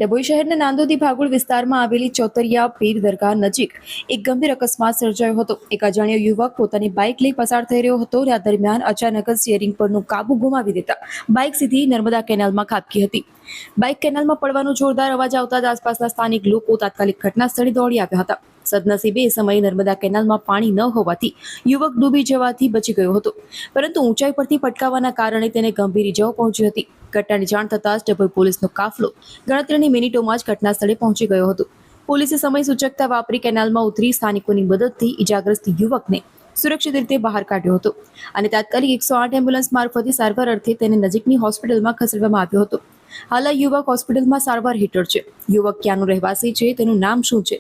ડભોઈ શહેરના નાંદોદી ભાગોળ વિસ્તારમાં આવેલી ચોતરિયા પીર દરગાહ નજીક એક ગંભીર અકસ્માત સર્જાયો હતો। એક અજાણ્યો યુવક પોતાની બાઇક લઈ પસાર થઈ રહ્યો હતો। આ દરમિયાન અચાનક જ સ્ટીયરિંગ પરનો કાબુ ગુમાવી દેતા બાઇક સીધી નર્મદા કેનાલમાં ખાબકી હતી। બાઇક કેનાલમાં પડવાનો જોરદાર અવાજ આવતા જ આસપાસના સ્થાનિક લોકો તાત્કાલિક ઘટના સ્થળે દોડી આવ્યા હતા। સદનસીબે એ સમયે નર્મદા કેનાલમાં પાણી ન હોવાથી યુવક ડૂબી જવાથી બચી ગયો હતો, પરંતુ ઊંચાઈ પરથી પટકાવવાના કારણે તેને ગંભીર ઇજાઓ પહોંચી હતી। ઘટનાની જાણ થતાં જ ડભોઈ પોલીસનો કાફલો ગણતરીની મિનિટોમાં જ ઘટના સ્થળે પહોંચી ગયો હતો। પોલીસે સમય સૂચકતા વાપરી કેનાલમાં ઉતરી સ્થાનિકોની મદદથી ઇજાગ્રસ્ત યુવકને સુરક્ષિત રીતે બહાર કાઢ્યો હતો અને તાત્કાલિક 108 એમ્બ્યુલન્સ મારફતે સારવાર અર્થે તેને નજીકની હોસ્પિટલમાં ખસેડવામાં આવ્યો હતો। હાલ આ યુવક હોસ્પિટલમાં સારવાર હેઠળ છે। યુવક ક્યાંનો રહેવાસી છે, તેનું નામ શું છે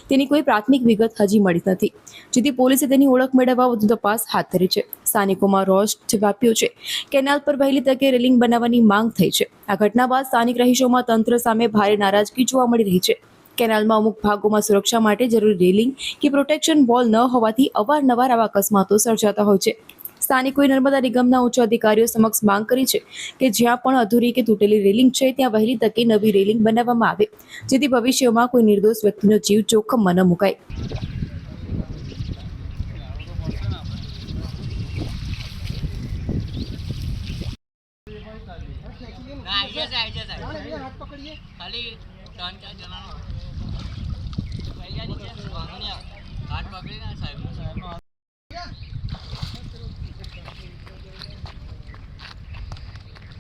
તેની કોઈ પ્રાથમિક વિગત હજી મળી નથી, જેથી પોલીસે તેની ઓળખ મેળવવા વધુ તપાસ હાથ ધરી છે। સ્થાનિકોમાં રોષ વ્યાપ્યો છે। કેનાલ પર વહેલી તકે રેલિંગ બનાવવાની માંગ થઈ છે। આ ઘટના બાદ સ્થાનિક રહીશોમાં તંત્ર સામે ભારે નારાજગી જોવા મળી રહી છે। કેનાલમાં અમુક ભાગોમાં સુરક્ષા માટે જરૂરી રેલિંગ કે પ્રોટેક્શન વોલ ન હોવાથી અવારનવાર આવા અકસ્માતો સર્જાતા હોય છે। સ્થાનિકોએ નર્મદા નિગમના ઉચ્ચ અધિકારીઓ સમક્ષ માંગ કરી છે કે જ્યાં પણ અધૂરી કે તૂટેલી રેલિંગ છે ત્યાં વહેલી તકે નવી રેલિંગ બનાવવામાં આવે, જેથી ભવિષ્યમાં કોઈ નિર્દોષ વ્યક્તિનો જીવ જોખમમાં ન મુકાય। हाथ पकड़ी ना साहब।